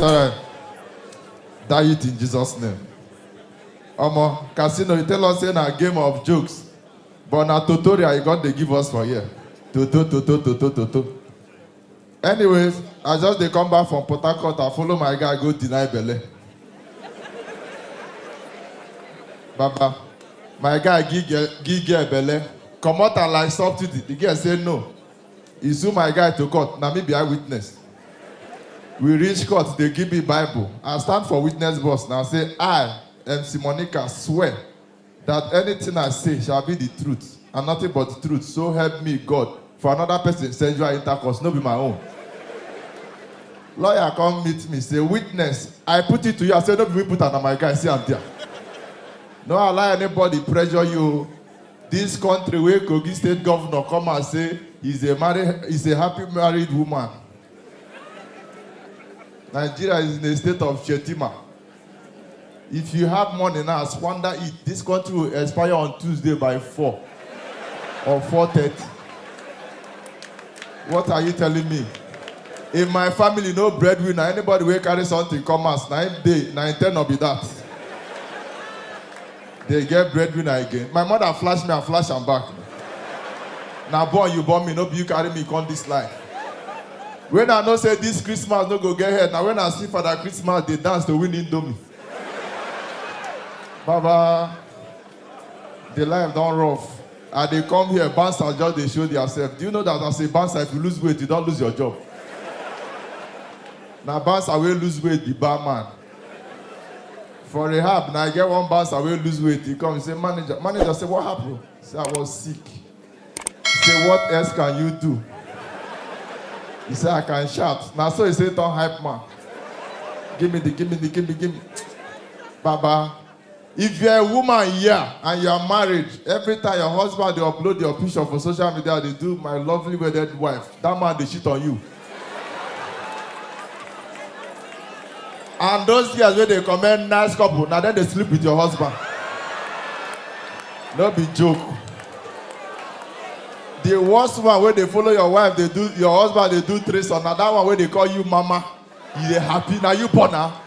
alright. Die it in Jesus' name. Casino, you tell us in a game of jokes. But na tutorial you got to give us for here. Toto. Anyways, I just they come back from Port Harcourt and follow my guy go deny Bele. Baba, my guy give Bele. Come out and like substitute. The girl say no. He sue my guy to court. Now me be eyewitness. We reach court, they give me Bible. I stand for witness boss. Now say, I, MC Monica, swear that anything I say shall be the truth and nothing but the truth. So help me God. For another person, sexual intercourse, no be my own. Lawyer come meet me, say, witness, I put it to you. I say, no be me put it on my guy, see I'm there. No allow anybody pressure you. This country where Kogi State Governor come and say, he's a happy married woman. Nigeria is in a state of Shetima. If you have money now, squander it. This country will expire on Tuesday by 4 or 4:30. What are you telling me? In my family, no breadwinner. Anybody will carry something, come as 9 day, 9, 10 will be that. They get breadwinner again. My mother flash me and flash am back. Now born you born me, no be you carry me on this life. When I know say this Christmas no go get head, now when I see for that Christmas, they dance to win Indomie. Baba, the life don't rough. And they come here, bouncer just they show themselves. Do you know that as a bouncer, if you lose weight, you don't lose your job? Now bouncer will lose weight, the barman. For rehab, now I get one bouncer will lose weight. He come, he say, manager say, what happened? He say, I was sick. He say, what else can you do? He said, I can shout. Now, so he said, don't hype man. Give me. Baba, if you're a woman here and you're married, every time your husband, they upload your picture for social media, they do my lovely wedded wife. That man, they shit on you. And those years where they comment nice couple, now then they sleep with your husband. No be joke. The worst one where they follow your wife, they do your husband, they do threesome. Now that one where they call you mama, you happy. Now you born now.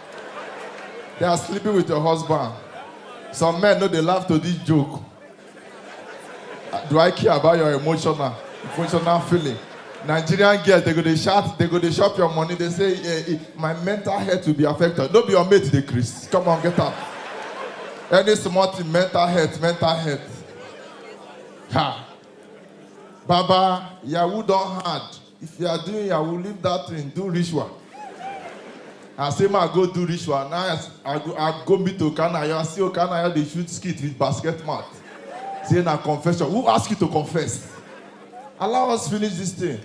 They are sleeping with your husband. Some men know they laugh to this joke. Do I care about your emotional feeling? Nigerian girls, they go to shout, they go to shop your money. They say, my mental health will be affected. Don't be your mate, they Chris. Come on, get up. Any small thing, mental health. Ha. Baba, Yahoo don't hard. If you are doing Yahoo, leave that thing, do ritual. I say, I go do ritual. Now I go meet Okanaya. I see Okanaya, they shoot skit with basket mat. Say, na confession. Who asked you to confess? Allow us finish this thing.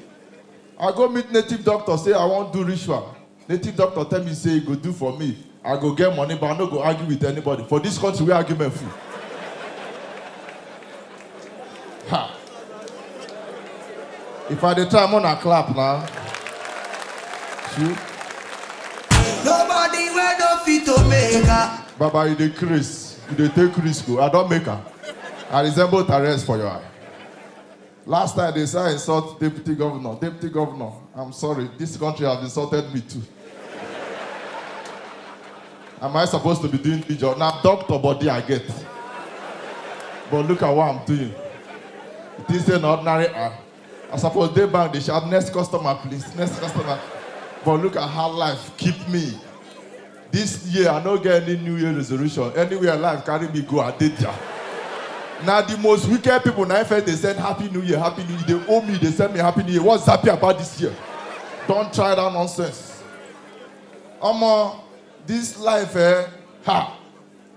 I go meet native doctor, say, I want to do ritual. Native doctor tell me, say, go do for me. I go get money, but I don't go argue with anybody. For this country, we argument full. Ha. If I dey try, I'm on a clap now. Shoot. Nobody will not fit to make her. Baba, you dey Chris. You dey take risk. I don't make her. I resemble Therese for your eye. Last time they say I insult deputy governor. Deputy governor, I'm sorry. This country has insulted me too. Am I supposed to be doing the job? Now, doctor body I get. But look at what I'm doing. It is an ordinary eye. I suppose they bank, they shout, next customer, please, next customer. But look at how life keep me. This year, I don't get any New Year resolution. Anywhere life carry me go, I did ya. Now, the most wicked people, now, if they send Happy New Year, they owe me, they send me Happy New Year. What's happy about this year? Don't try that nonsense. This life, ha.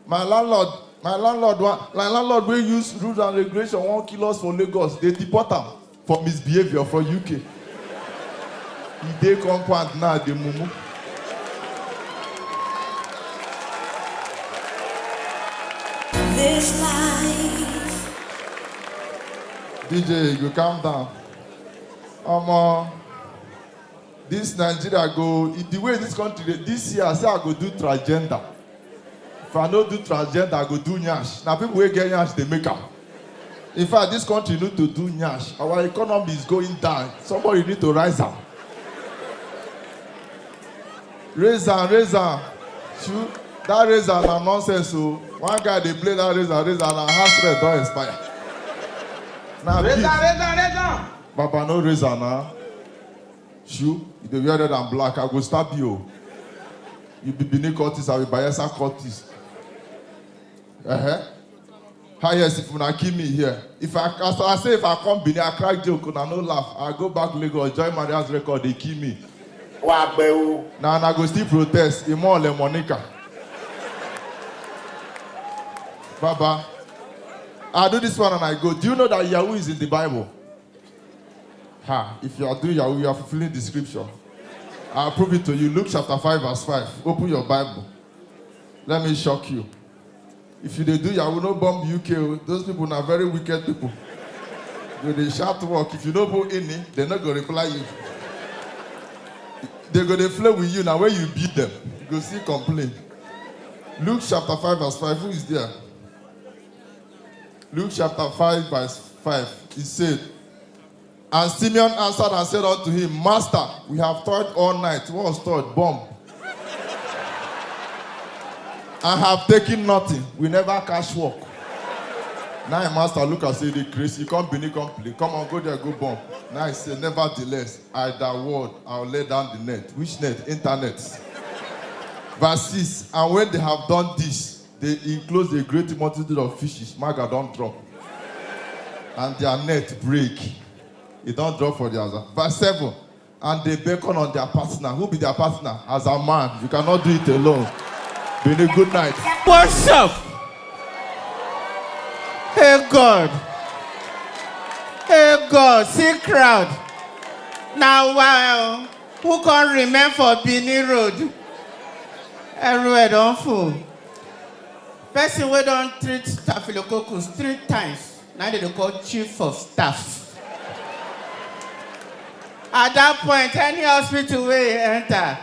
My landlord will use rules and regulation, 1 kill us for Lagos. They deport him for misbehavior for UK. He dey compound now, the mumu. This life. DJ, you calm down. This Nigeria go, the way this country, this year I say I go do transgender. If I don't do transgender, I go do nyash. Now people will get nyash, they make up. In fact, this country need to do nyash. Our economy is going down. Somebody need to rise up. Razor. Shoot. That razor na nonsense. So one guy they play that razor and house red don't expire. Now Razor. Papa no razor now. Shoe, you dey wear red and black. I go stab you. You be Benin Curtis, I be Bayelsa Curtis. Highest if una kill me here. If I come Benin, I crack joke, una no laugh. I go back Lagos, join Maria's record, they kill me. Now I go still protest. Imo le Monica. Baba, I do this one and I go. Do you know that Yahoo is in the Bible? If you are doing Yahoo, you are fulfilling the scripture. I'll prove it to you. Luke chapter 5, verse 5. Open your Bible. Let me shock you. If you do Yahoo, no bomb UK. Those people are very wicked people. They shout work. If you don't put in it, they're not going to reply you. They're going to play with you. Now when you beat them, you go see complain. Luke chapter 5, verse 5. Who is there? Luke chapter 5, verse 5. It said, and Simeon answered and said unto him, Master, we have toiled all night. What was toiled? Bomb. I have taken nothing. We never catch work. Now, master, look and say the grace. You come Benin, come play. Come on, go there, go bomb. Now I say, nevertheless, I that word, I'll lay down the net. Which net? Internet. Verse 6. And when they have done this, they enclose a great multitude of fishes. Maga don't drop. And their net break. It don't drop for the other. Verse 7. And they beckon on their partner. Who be their partner? As a man. You cannot do it alone. Been a good night. What's up? Hey God, see crowd. Now wow, who can remain for Benin Road? Everywhere don't full. Person we don't treat staphylococcus 3 times. Now they call chief of staff. At that point, any hospital where you enter,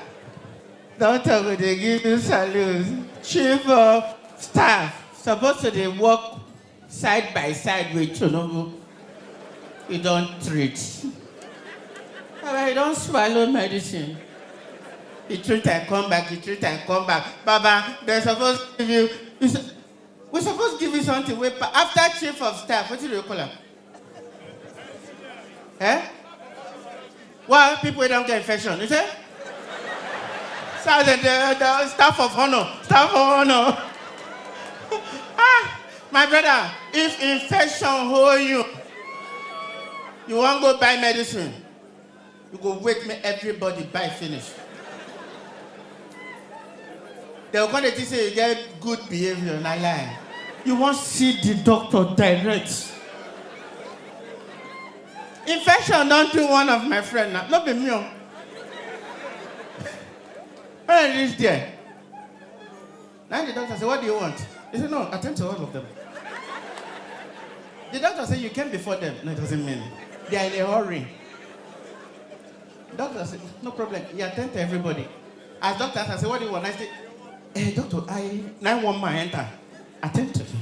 doctor will they give you salute. Chief of staff supposed to they work side by side with you. You don't treat. You don't swallow medicine. You treat and come back, Baba, they're supposed to give you, we're supposed to give you something. After chief of staff, what do you call him? Well, people don't get infection, you say? So the staff of honor. My brother, if infection hold you, you won't go buy medicine. You go wait me everybody buy finish. They're going to say you get good behavior, not lie. You won't see the doctor direct. Infection don't do one of my friends now. Not be me. When I reached there, now the doctor said, what do you want? He said, no, attend to all of them. The doctor said, you came before them. No, it doesn't mean. They are in a hurry. The doctor said, no problem. You attend to everybody. As doctor asked, I said, what do you want? I said, hey, doctor, I want my enter. Attend to me.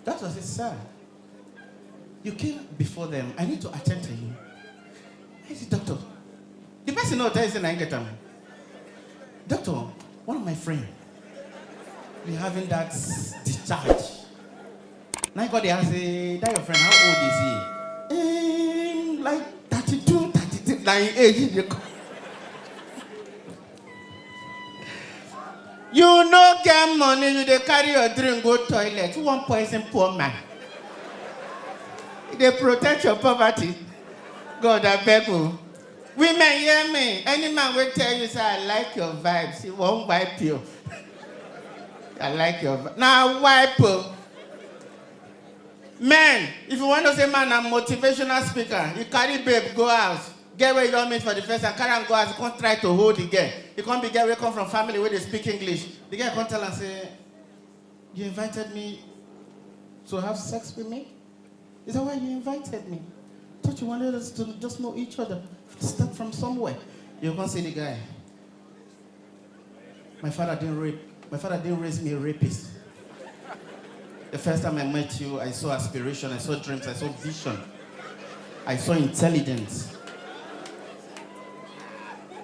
Doctor said, sir, you came before them. I need to attend to you. I said, doctor, the person knows that is I get them. Doctor, one of my friends, we having that discharge. Now I got there and say, that your friend, how old is he? Like 32, 33, like age. You no get money, you dey carry your drink, go toilet. Who want poison poor man? They protect your poverty. God, I beg you. Women, hear me. Any man will tell you, say, I like your vibes. He won't wipe you. I like your vibes. Now, wipe you. Men, if you want to say, man, I'm a motivational speaker, you carry babe, go out. Get where you don't meet for the first time, carry and go out. You can't try to hold the girl. You can't be girl where come from family where they speak English. The girl can't tell and say, you invited me to have sex with me? Is that why you invited me? I thought you wanted us to just know each other. Start from somewhere. You can't say the guy. My father didn't raise me a rapist. The first time I met you, I saw aspiration, I saw dreams, I saw vision. I saw intelligence.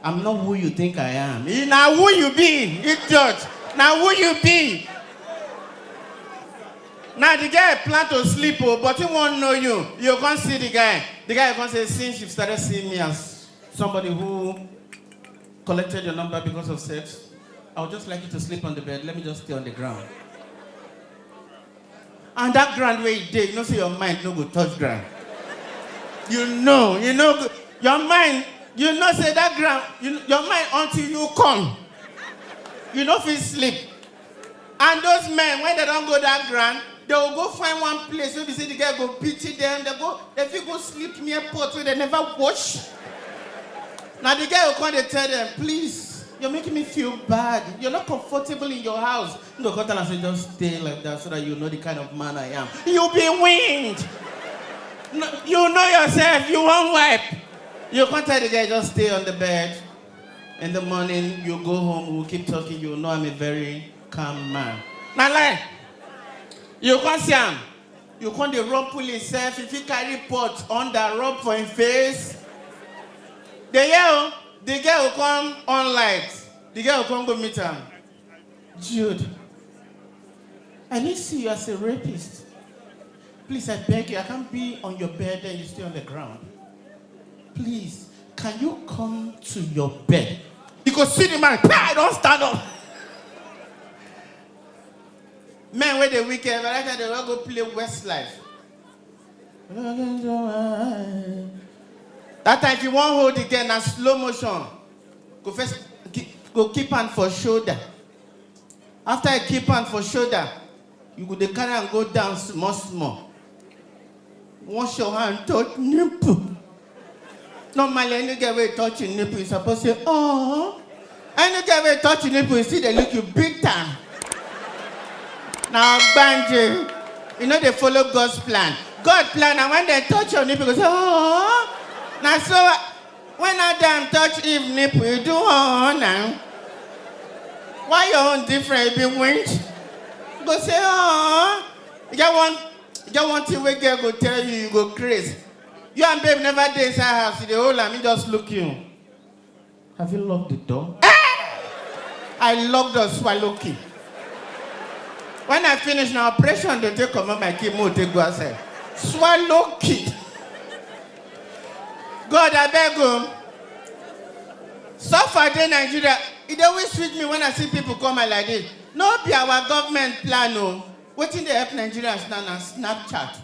I'm not who you think I am. Now who you be, idiot? Now who you be? Now the guy plan to sleep, but he won't know you. You can't see the guy. The guy can't say, since you started seeing me as somebody who collected your number because of sex, I would just like you to sleep on the bed. Let me just stay on the ground. And that ground where you did, you know, so your mind no go touch ground. You know, your mind, you know, say that ground, your mind until you come. You know, if you sleep. And those men, when they don't go that ground, they will go find one place where they see the guy go pity them. They go sleep near pot where they never wash. Now the guy will come and tell them, please, you're making me feel bad. You're not comfortable in your house. You go and say, just stay like that so that you know the kind of man I am. You'll be winged. No, you know yourself, you won't wipe. You can't tell the guy, just stay on the bed. In the morning, you go home, we'll keep talking, you know I'm a very calm man. Now lie. You can't see him. You can't rumple himself. If he carry pot on the rub for his face. The girl will come on light. The girl will come go meet him. Jude, I need to see you as a rapist. Please, I beg you, I can't be on your bed and you stay on the ground. Please, can you come to your bed? You go see the man, don't stand up. Men where the weekend, but I they will go play Westlife. That time if you want hold the girl, na slow motion. Go keep hand for shoulder. After I keep hand for shoulder, you go the carry and go down small. Wash your hand, touch nipple. Normally, any girl will touch your nipple, you're supposed to say, oh. Any girl will touch your nipple, you see they look you big time. Now, Banjo, you know they follow God's plan. God's plan, and when they touch your nipple, you say, oh. Now, so, when Adam touch Eve nipple, you do, oh, now. Why your own different? You be winch? Go say, oh. You got one thing where girl go tell you, you go crazy. You and babe never dey inside house, you dey hold am, me just look you. Have you locked the door? I locked the swallow key. When I finish now, operation, they take come my key, more take go outside. Swallow key. God, I beg you. Suffer in Nigeria. It always sweet me when I see people come like this. No be our government plan, no. Wetin dey help Nigerians now na Snapchat.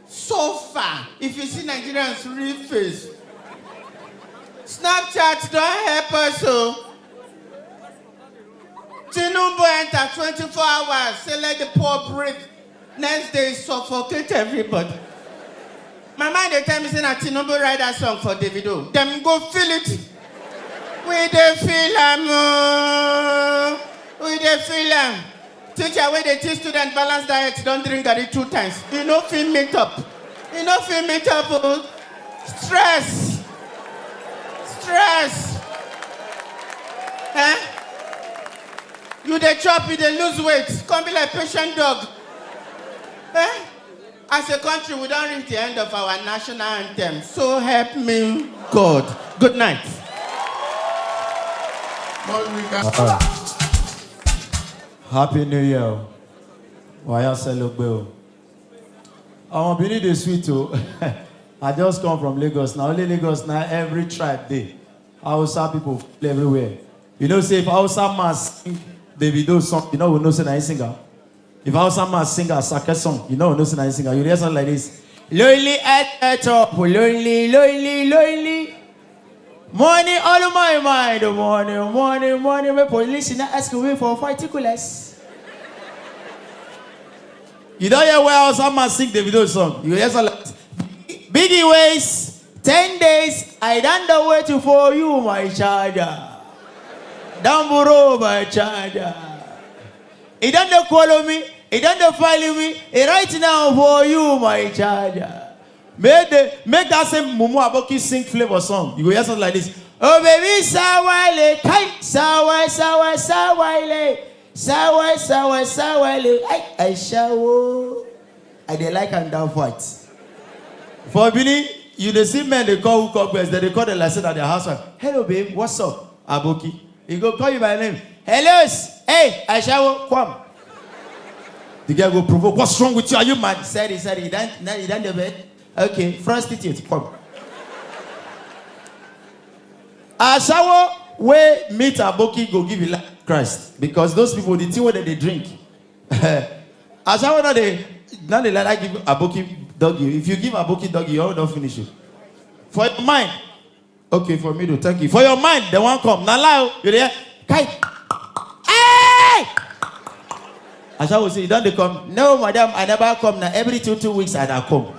So far, if you see Nigerians real face, Snapchat don't help us. So, Tinubu enter 24 hours, say let the poor breathe. Next day, suffocate everybody. My mind they tell me say that Tinubu write that song for Davido. Them go feel it. We dey feel am. We dey feel am. Teacher, when they teach students balanced diet, don't drink garri 2 times. You know, feel meet up. You know, feel meet up. Stress. Eh? You dey chop, you dey lose weight. Come be like patient dog. Eh? As a country, we don't reach the end of our national anthem. So help me God. Good night. Happy New Year. Why you celebrate? I'm beginning the sweet too. I just come from Lagos. Now only Lagos now every tribe day. Hausa people everywhere. You know, say if Hausa man sing Davido song, you know we know say na he singer. If Hausa man sing a sake song, you know we know say na he singer. You hear something like this. Lonely at top, lonely. Money all of my mind, money. My police not asking me for particulars. You don't hear where else someone sing the video song. You hear something like Biggie Ways, 10 days, I don't know waiting for you, my charger. Down below, my charger. He don't follow me, he don't follow me, he right now for you, my charger. Make that same Mumu Aboki sing flavor song. You go hear something like this. Oh baby, sawale, kai, sawale, I shower. I dey like and down fight. For Bini, You dey see men, they call hookup girls, they call them like say that their housewife. Hello, babe, what's up? Aboki. He go call you by name. Hello, hey, Aisha, come. The guy go provoke. What's wrong with you? Are you mad? Sorry. You done the bed? Okay, prostitute, come. Aisha, we meet Aboki, go give you life to Christ. Because those people, the thing where they drink. Aisha, now they like give Aboki doggy. If you give Aboki doggy, you all don't finish it. For your mind. Okay, for me to thank you. For your mind, they won't come. Now lie, you there? Kai. Hey! Aisha will say, don't they come? No, madam, I never come. Now every 2 weeks I come.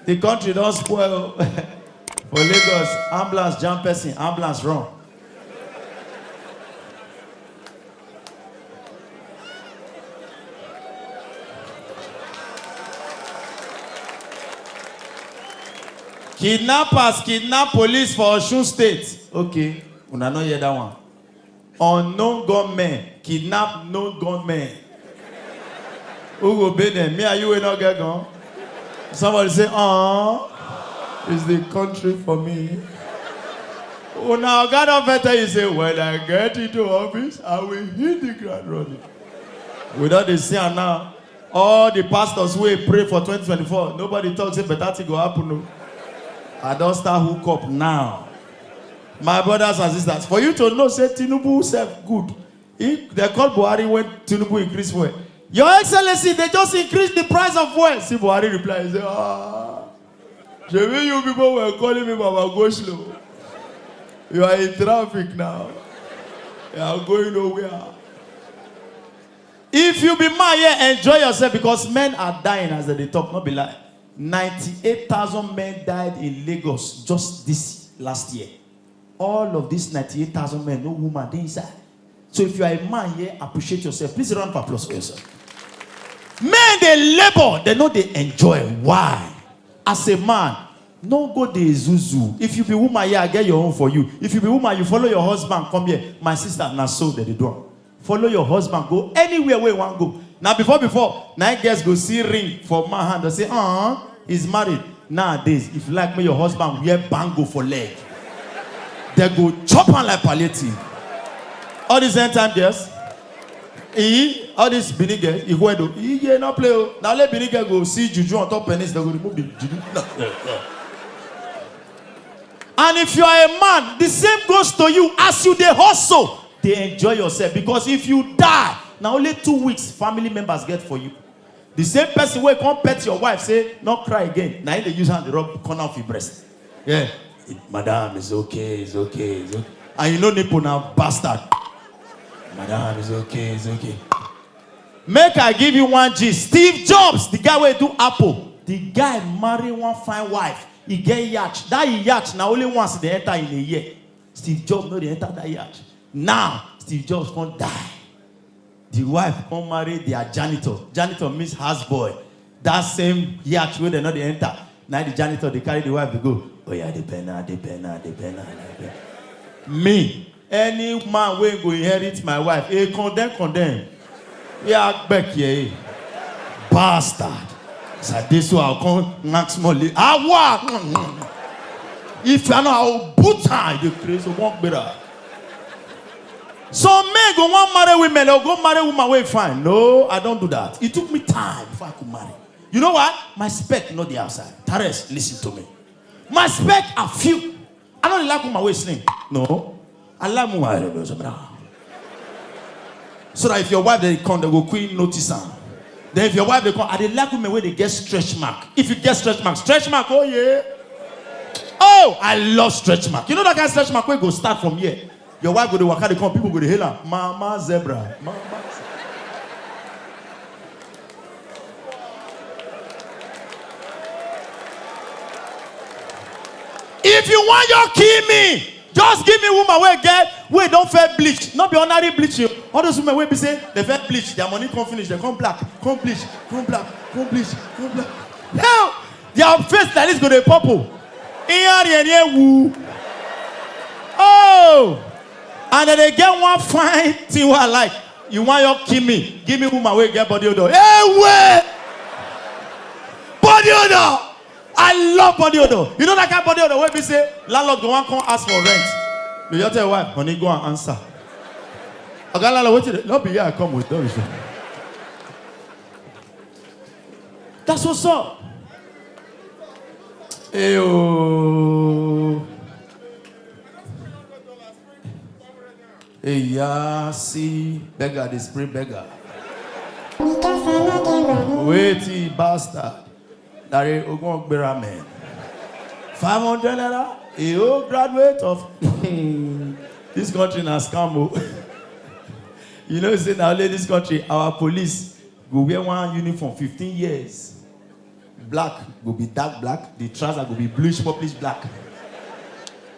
The country don't spoil. For Lagos, ambulance jump person, ambulance run. Kidnappers kidnap police for Osun State. Okay, una no hear that one. Unknown gunmen kidnap known gunmen. Who go pay them? Me and you will not get gone. Somebody say, it's the country for me. Oh, now God of better, you say, when I get into office, I will hit the ground running. Without the sin now, all the pastors will pray for 2024. Nobody talks about that thing go happen. No. I don't start hook up now. My brothers and sisters, for you to know, say Tinubu self good. They called Buhari when Tinubu increased fuel. Your Excellency, they just increased the price of fuel. See, Buhari replied, he said, you people were calling me Baba go slow. You are in traffic now. You are going nowhere. If you be mad here, enjoy yourself because men are dying as they talk, not be lie. 98,000 men died in Lagos just this last year. All of these 98,000 men, no woman, they inside. So if you are a man here, appreciate yourself. Please round of applause for yourself. Men, they labor, they know they enjoy. Why? As a man, no go de zuzu. If you be woman here, I get your own for you. If you be woman, you follow your husband, come here. My sister, now so that they do. Follow your husband, go anywhere where you want to go. Now before, now girls go see ring for my hand. They say, he's married. Nowadays, if you like me, your husband wear bango for leg. They go chop on like palliative. All these end time girls, all these Benin girls, he not play. Now let Benin girl go see juju on top penis. They go remove the juju. And if you are a man, the same goes to you. As you they hustle, they enjoy yourself. Because if you die, now only 2 weeks family members get for you. The same person who come pet your wife say, not cry again. Now they use hand to rub corner of your breast. Yeah. Madam, it's okay. And you know nipple now, bastard. Madam, it's okay. Make I give you one gist. Steve Jobs, the guy who do Apple. The guy marry one fine wife. He get yacht. That yacht now only once they enter in a year. Steve Jobs know they enter that yacht. Now, Steve Jobs can't die. The wife can't marry their janitor. Janitor means houseboy. That same yacht where they know they enter. Now the janitor, they carry the wife, they go, oh yeah, the penna. Me, any man will go inherit my wife. Condemn. Yeah, back here. Bastard. So this one I'll come next morning. If you know how boot time, the crazy won't be there. Some men go want marry women or go marry woman way fine. No, I don't do that. It took me time before I could marry. You know what? My spec not the outside. Tares, listen to me. My spec are few. I don't like woman way slim. No, I like woman. So that if your wife they come, they go queen notice her. Then if your wife they come, I like women where they get stretch mark. If you get stretch mark, oh yeah. Oh, I love stretch mark. You know that kind of stretch mark where go start from here. Your wife go to waka, they come, people go to hail her. Mama zebra. If you want your kill me, just give me woman where don't fair bleach. Not be ordinary bleach. All those women will be saying they fair bleach. Their money come finish. They come black. Come bleach. Hell, their face that is going to purple. Oh, and then they get one fine thing what I like. You want your kill me? Give me woman where get body odor. Hey, wait! Body odor. I love body odor. You know that kind of body odor where we say landlord go and come ask for rent. You just tell your wife, honey, go and answer. Okay, landlord, wait till not be here. I come with that. That's what's up. Eyo. Hey, yeah, see, beggar, they spray beggar. Waity bastard. That is Ogun man. 500 naira. A old graduate of this country na scam. You know, say now this country, our police go wear one uniform 15 years. Black will be dark black. The trouser will be bluish purplish black.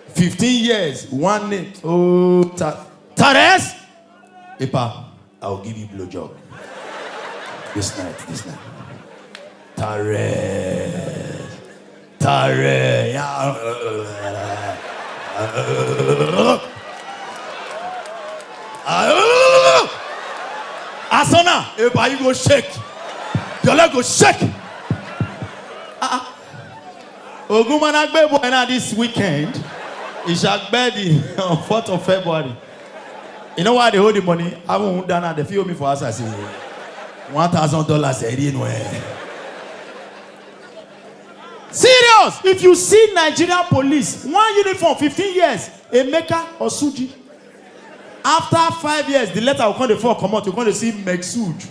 15 years, one name. Oh, Tares. Epa, I'll give you blowjob. This night. Tares. Yeah. Asana, Epa, you go shake. Your leg go shake. Ogumanagbe boy this weekend. He shall bed on 4th of February. You know why they hold the money? I won't done that. They feel me for us. I say $1,000 Serious! If you see Nigerian police, one uniform, 15 years, Emeka or Suji. After 5 years, the letter will come to fall, come out, you're going to see Meksud.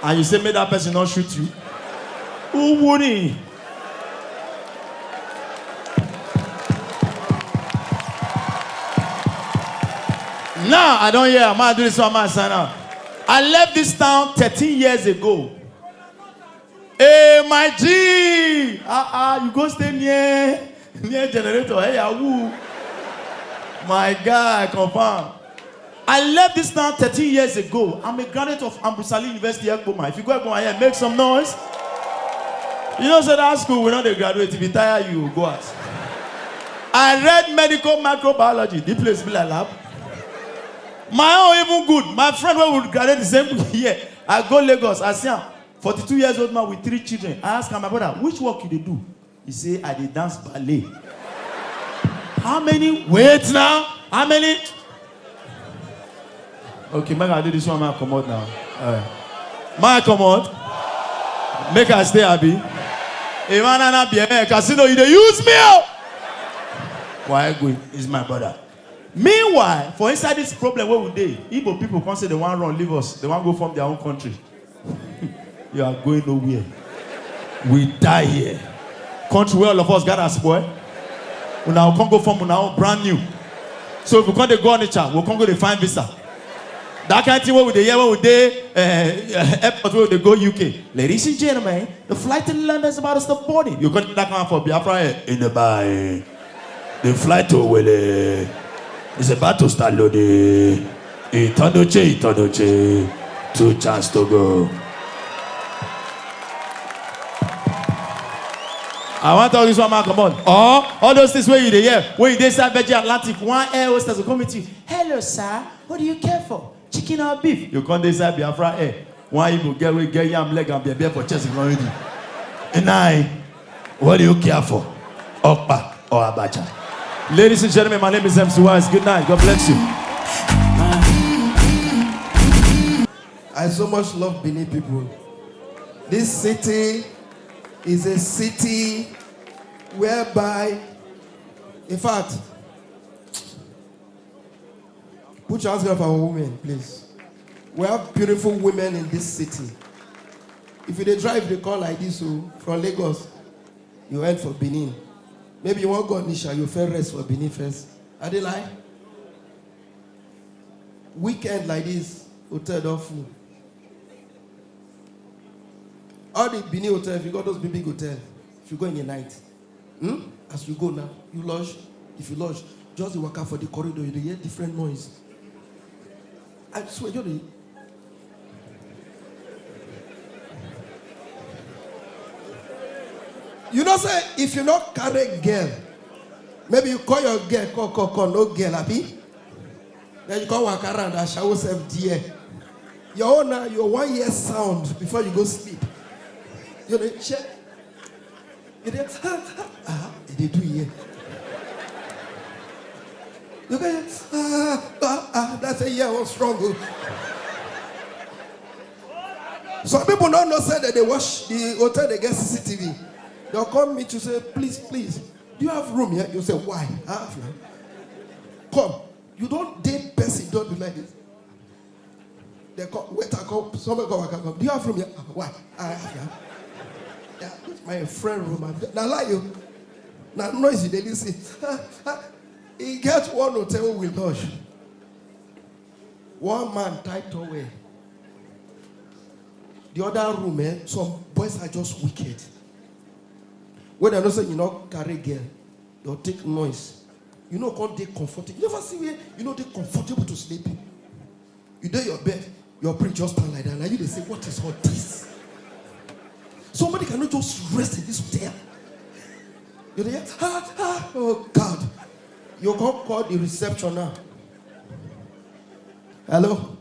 And you say, may that person not shoot you. Who would he? Now, I don't hear. I'm going to do this one, man. Sign out. I left this town 13 years ago. Hey, my G! You go stay near generator. Hey, woo. My guy, confirm. I left this town 13 years ago. I'm a graduate of Ambusali University, Ekboma. If you go Ekboma here, make some noise. You know, so that school, we're not a graduate. If you tire, you go out. I read medical microbiology. This place be like lab. My own even good. My friend who would graduate the same year. I go Lagos. I see him. 42 years old man with 3 children. I ask him, my brother, which work you do? He say, I did dance ballet. How many? Wait now. How many? Okay, make I do this one. I come out now. All right. I come out. Make I stay happy. If I not be a casino, you dey use me. Why good? Is my brother. Meanwhile, for inside this problem, where would they? Igbo people can't say they want to run, leave us. They want to go from their own country. You are going nowhere. We die here. Country where all of us got us, boy. We now can't go from now brand new. So if we can't go on the chat, we can't go to find visa. That kind of thing where we there, where we there, airport where they go UK. Ladies and gentlemen, the flight to London is about to stop boarding. You can't that kind for Biafra in the bay. The flight to Wele is about to start loading. Itonoche. 2 chance to go. I want to talk this one, man. Come on. All those things where you there, when you there, South Virgin Atlantic, one air hostess will come to you. Hello, sir. What do you care for? Chicken or beef? You come there, Biafra air. Why you go get yam leg and be beer for chest already? And what do you care for? Okpa or abacha? Ladies and gentlemen, my name is MC Wise. Good night. God bless you. I so much love Benin people. This city is a city whereby, in fact, put your hands up for our women, please. We have beautiful women in this city. If you drive the car like this from Lagos, you head for Benin. Maybe you want to go Nisha, you first rest for Benin first. Are they like? Weekend like this, hotel don't full. All the Benin hotel, if you got those big hotel, if you go in the night, as you go now, you lodge. If you lodge, just walk out for the corridor, you hear different noise. I swear, you know, say if you not carry girl, maybe you call your girl, call no girl, happy. Then you go walk around and shower yourself dear. Your 1 year sound before you go sleep. You know, check. They do here. You can that's a year was strong. Some people don't know say that they watch the hotel, they get CCTV. They'll come meet you say, please, do you have room here? You say, why? I have now. Come. You don't date person, don't do like this. They come, wait, I come, somebody come. Do you have room here? Why? I have now. Yeah, it's my friend room. Now lie you. Now noisy, they listen. He gets one hotel with lodge. One man tied away. The other room, some boys are just wicked. When they don't say you know carry girl, they'll take noise. You know, can't they comfortable? You never see where you know they're comfortable to sleep. You do your bed, your brain just stand like that. Now you they say, what is all this? Somebody cannot just rest in this hotel. You there? Oh God. You can't call the reception now. Hello?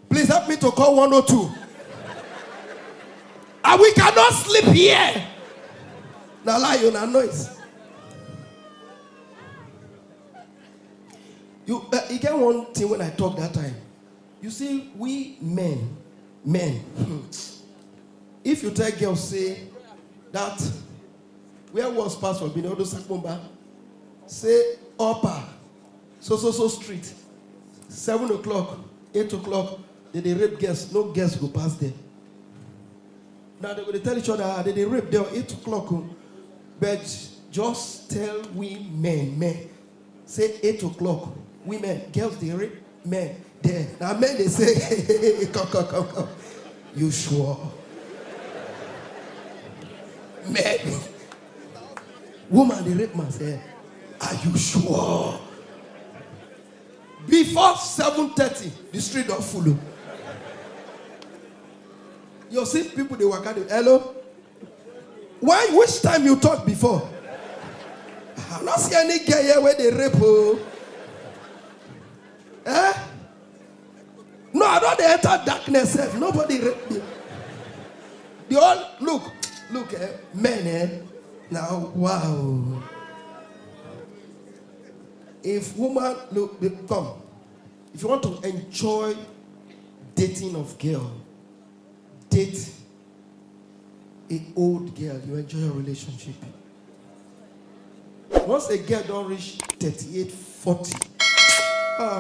Please help me to call 102. And we cannot sleep here. Now lie you now noise. You get one thing when I talk that time. You see, we men, if you tell girls say that where was passed from Binodo Sakmomba, say upper, so street, 7 o'clock, 8 o'clock, they rape girls, no girls go past there. Now they're going to tell each other they rape there 8 o'clock, but just tell we men, say 8 o'clock, women, girls they rape men there. Now men they say, hey, come. You sure? Men. Woman they rape man say, are you sure? Before 7:30, the street don't follow. You see people they work out. Hello? Why? Which time you talk before? I not see any girl here where they rape. Eh? No, I don't enter darkness. Nobody rape me. They all look, men. Now, wow. If woman come, if you want to enjoy dating of girl, date an old girl, you enjoy your relationship. Once a girl don't reach 38, 40,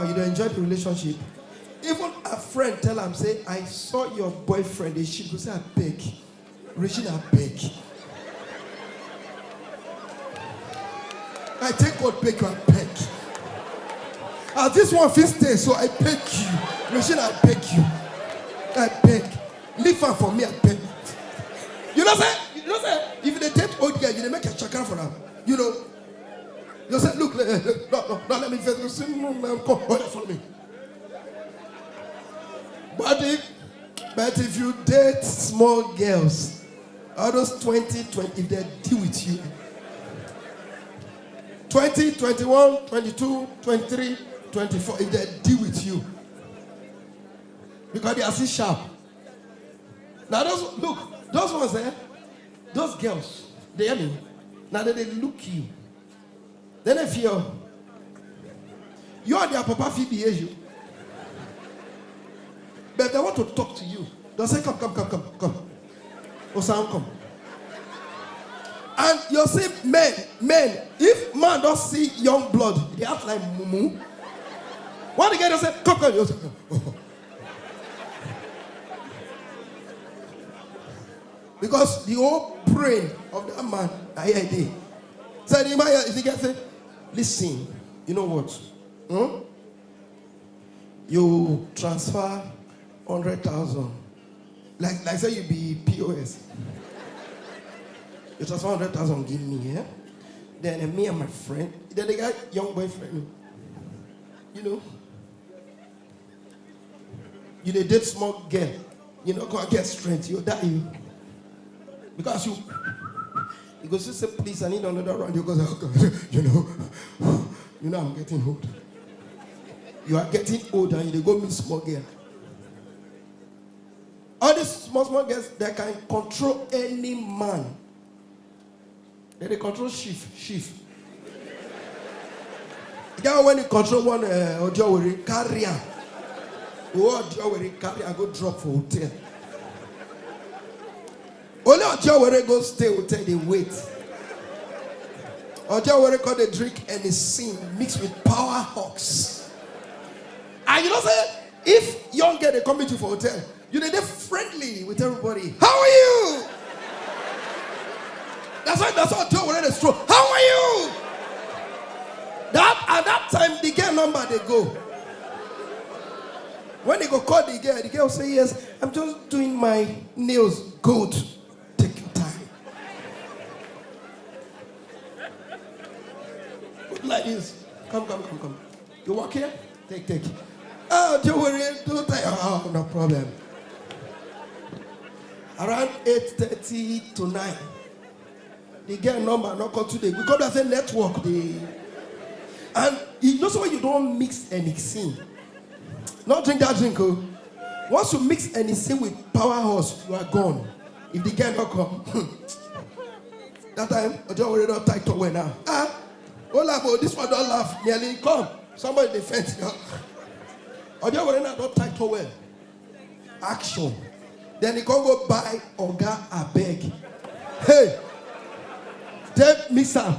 you don't enjoy the relationship. Even a friend tell him, say, I saw your boyfriend, and she go say, I beg. Regina, I beg. I take God beg you, I beg. As this one feels stay, so I beg you. Regina, I beg you. I beg. Leave her for me, I beg. You know say, if they date old girl, you make a chakra for them. You know. You say, look, no, let me face you. No, come, follow me. But if you date small girls, all those 20, if they deal with you, 20, 21, 22, 23, 24, if they deal with you, because they are still sharp. Now those ones there, those girls, they hear me. Now they look you. Then they feel you are their papa fee behave you. But they want to talk to you. They'll say, come. Osam, come. And you see, men, if man don't see young blood, they act like mumu. When they get, they say, come. You say, oh. Because the whole brain of that man, I hear it. So if he gets it, listen, you know what? You transfer 100,000. Like say you be POS. You transfer 100,000, give me, yeah? Then me and my friend, then they got young boyfriend. You know? You date small girl. You know, go get strength, you die. Because you go say, please, I need another round. You go, you know I'm getting old. You are getting older and you go meet small girl. All these small girls, they can control any man Then they control shift. The guy when he control one Ojawari carrier. Ojawari carrier go drop for hotel. Only Ojawari go stay hotel, they wait. Ojawari call they drink and they sing mixed with power hawks. And you know say, if young girl they come meet you for hotel, you they friendly with everybody. How are you? That's what Joe when they stroll. How are you? At that time, the girl number they go. When they go call the girl say, yes, I'm just doing my nails. Good. Take your time. Good like this. Come. You walk here? Take. Oh, don't worry, don't take. Oh, no problem. Around 8:30 to 9. The girl number not come today. We call that a network. And you know so when you don't mix any sin. Not drink that drink. Oh. Once you mix any sin with power horse, you are gone. If the girl not come. That time, I just already not tight away now. Oh, this one don't laugh. Nearly come. Somebody defend you. I just already not tight away. Action. Then he can go buy Oga abeg. Hey. Take mixer.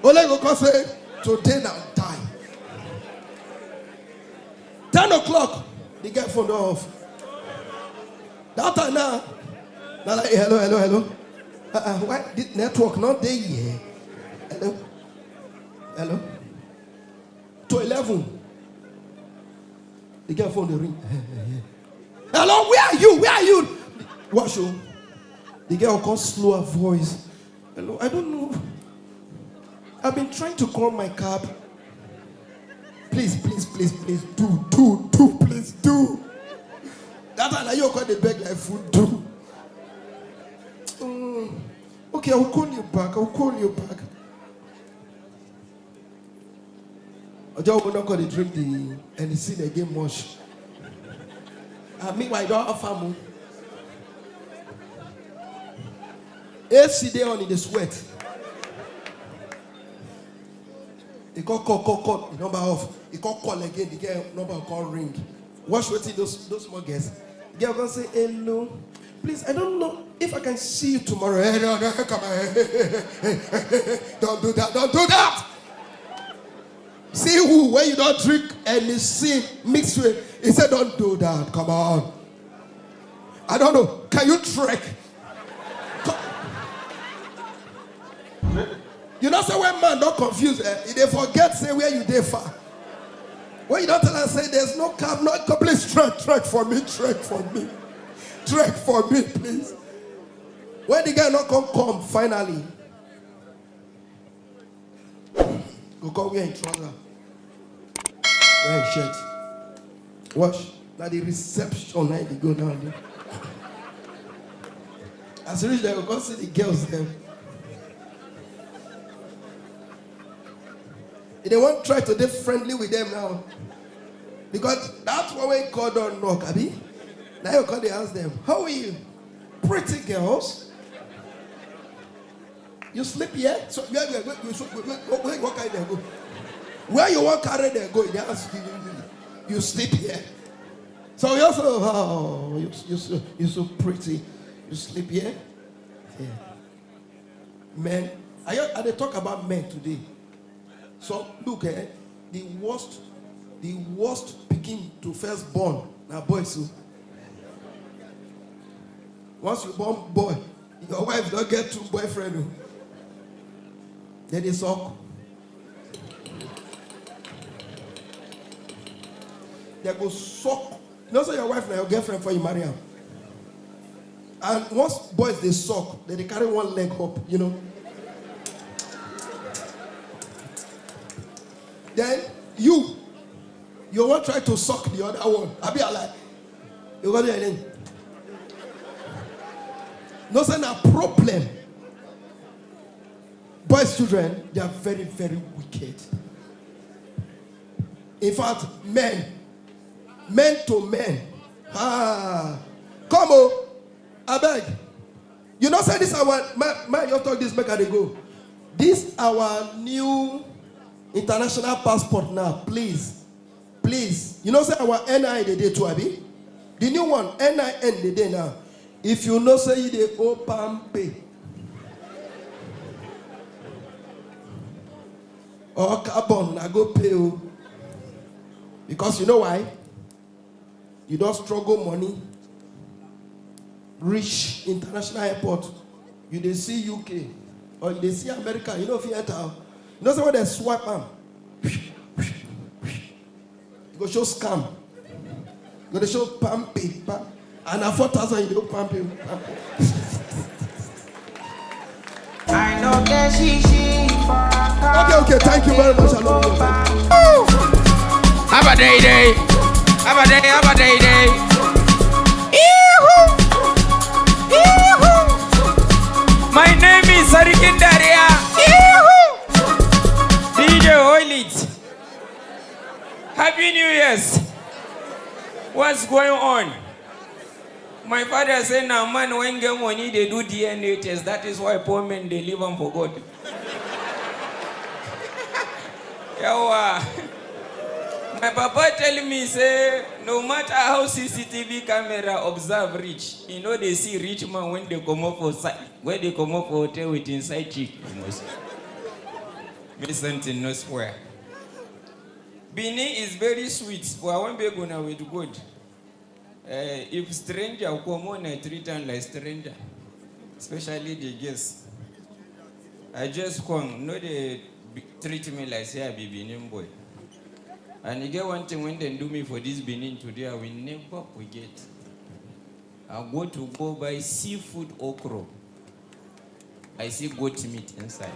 Ole go say today now die. 10 o'clock, the girl phone off. That time now like hello. Why this network not there yet? Hello. To 11. The girl phone the ring. Hello, where are you? What show? The girl can slow her voice. Hello, I don't know. I've been trying to call my cab. Please, do, please do. That's how you call the beg like food, do. Okay, I'll call you back. I just will not call the drink and the scene again much. Meanwhile, I don't have family. AC day on in the sweat. He call, the number off. He call again, the girl number call ring. Watch waiting those small girls. The girl gonna say, hello. Please, I don't know if I can see you tomorrow. Hey, no, come on. Don't do that. See who, when you don't drink and you see mixed with, he said, don't do that. Come on. I don't know. Can you trek? You know, say when man don't confuse, they forget say where you there far. When you don't tell us, say there's no cab, no please trek for me, please. When the guy not come finally, go come here in trouser, wear a shirt, wash. Now the reception night they go down there. As you reach there, you go see the girls there. They won't try to be friendly with them now. Because that's why we call them knock, Abi. Now you call they ask them, how are you? Pretty girls. You sleep here? So what kind of go? Where you want carry them go? They ask you sleep here. So you also, you're so pretty. You sleep here? Yeah. Men. I talk about men today. So look, the worst picking to first born now boys. So once you born boy, your wife don't get two boyfriends. Then they suck. They go suck. You know, so your wife now your girlfriend for you marry her. And once boys they suck, then they carry one leg up, you know. Then you won't try to suck the other one. I be like, you got it in. No, it's not a problem. Boys, children, they are very, very wicked. In fact, men to men. Come on, I beg. You know, say this our man, you talk this make they go. This our new international passport now, please. Please. You know, say our NI the day too, Abi. The new one, NIN the day now. If you know, say you the open pay. Or carbon, I go pay you. Because you know why? You don't struggle money. Reach international airport. You dey see UK or you dey see America. You know if you enter. You know when they swipe them. You go show scam. You go show pampi. And at 4,000 you go pampi. I know that she Okay, thank you very much. I love you. Have a day. Have a day. My name is Sarikin Daria. DJ Oilit. Happy New Year's. What's going on? My father said, now man, when get money, they do DNA test. That is why poor men, they live on for God. My papa tell me, say, no matter how CCTV camera observe rich, you know they see rich man when they come up for site, when they come up for hotel with inside cheek. Something no swear. Benin is very sweet, but I won't be gonna with good. If stranger come on, I treat them like stranger, especially the guests. I just come, no they treat me like say I be Benin boy. And you get one thing when they do me for this Benin today, I will never forget. I go buy seafood okra. I see goat meat inside.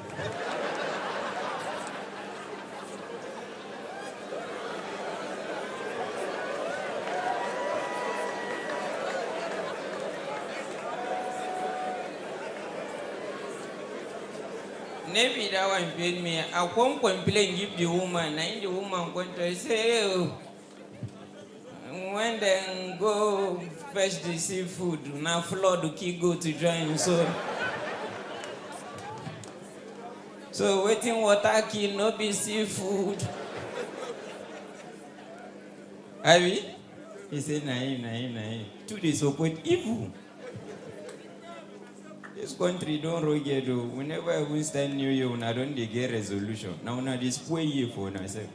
Maybe that one paid me. I won't complain, give the woman. And the woman going to say, oh, when they go fetch the seafood, now flood the key go to join. So waiting water kill, no be seafood. Abi? He said, naim. 2 days support evil. This country don't rugged though. Whenever I will stand New Year, I don't get resolution. Now this poor year for myself.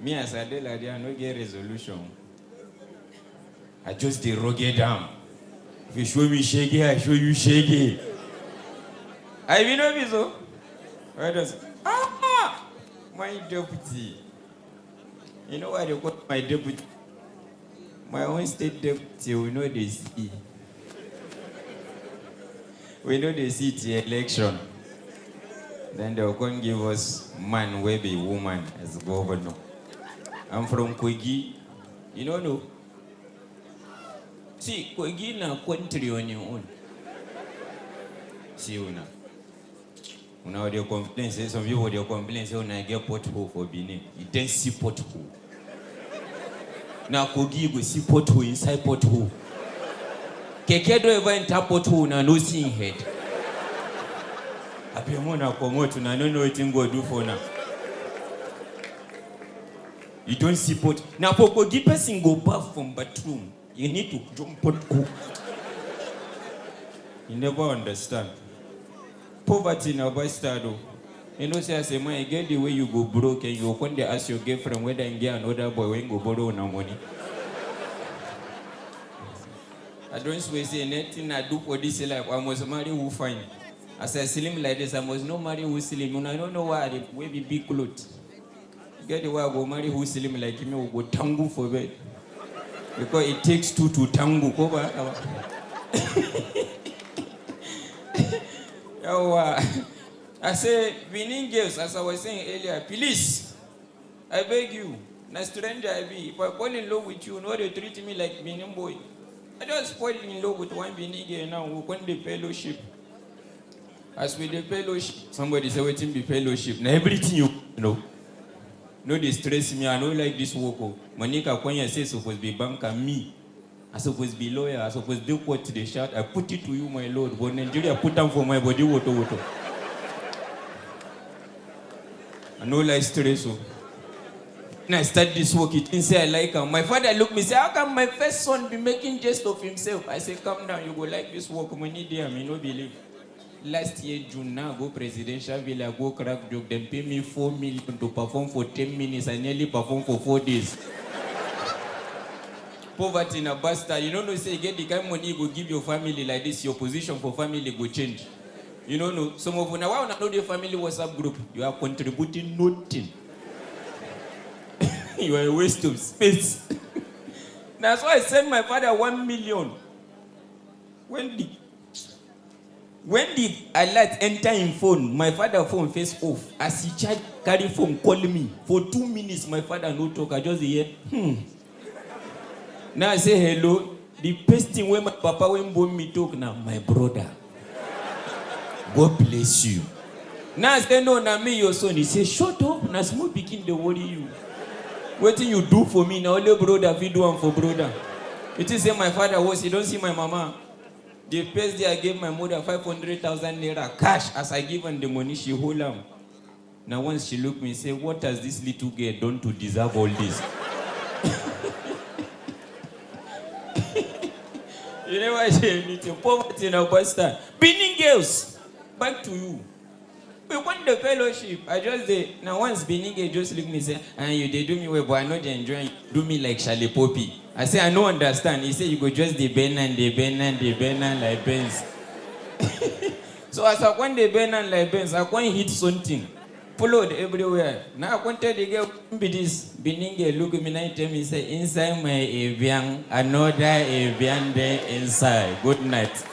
Me as a day like I don't get resolution. I just the rugged down. If you show me shaggy, I show you shaggy. I will not be so. Why does my deputy? You know what they call my deputy? My own state deputy, we know they see. We know they see the election. Then they'll go and give us man, will be woman as governor. I'm from Kogi. You don't know? See, Kogi na country on your own. See, una. Una they complain, say some people they complain, say una get pothole for Benin. You don't see pothole. Now Kogi you go see pothole inside pothole. Keke do ever enter pothole na no seeing head. Abemona komotu na no know wetin go do for now. You don't see pot. Now for Kogi person go bath from bathroom. You need to jump pothole. You never understand. Poverty na bastard. You know say as a man, you get the way you go broke and you come there ask your girlfriend whether you get another boy when go borrow no money. I don't say anything I do for this life. I must marry who fine. As I slim like this, I must not marry who slim. I don't know why they wear big clothes. Get the way I go marry who slim like me, will go tango for bed. Because it takes two to tango. I say, Benin girls, as I was saying earlier, please, I beg you, na stranger I be. If I fall in love with you, no, they treat me like Benin boy. I just fall in love with one Benin girl now, we want the fellowship. As with the fellowship, somebody say, waiting be fellowship. Now everything you know. No, they stress me, I don't like this work. Monica Konya says supposed to be banker, me. I supposed to be lawyer. I supposed to do what they shout. I put it to you, my lord. But Nigeria put them for my body. Woto. I know like stress. So. When I start this work, it didn't say I like him. My father looked me say, how come my first son be making jest of himself? I say, calm down, you go like this work. Money there, I no believe. Last year, June, now go presidential villa, go crack joke. Then pay me 4 million to perform for 10 minutes. I nearly perform for 4 days. Poverty in a bastard. You don't know, say, get the kind of money you go give your family like this, your position for family go change. You don't know. Some of you now, why not know the family WhatsApp group? You are contributing nothing. You are a waste of space. That's why I sent my father 1 million. When the alert enter in phone, my father phone face off. As he charge, carry phone, call me. For 2 minutes, my father no talk. I just hear, Now I say hello. The best thing when my papa when born me talk now, my brother. God bless you. Now I say no, now me your son. He say shut up. Now small picking they worry you. What thing you do for me now? Only brother we do one for brother. It is say my father was. You don't see my mama. The first day I gave my mother 500,000 naira cash. As I give her the money, she hold them. Now once she look me, say, what has this little girl done to deserve all this? You never say anything. Poverty in a bastard. Benin girls, back to you. We want the fellowship. I just say, now once Benin girl just look me say, and you they do me well, but I know they enjoy. Do me like Charlie Poppy. I say, I don't understand. He say, you go just the bend and like bends. So as I want the bend and like bends, I want hit something. Followed everywhere. Now I want to tell the girl, be this. Benin girl look at me and tell me, say, inside my avian, another avian there inside. Good night.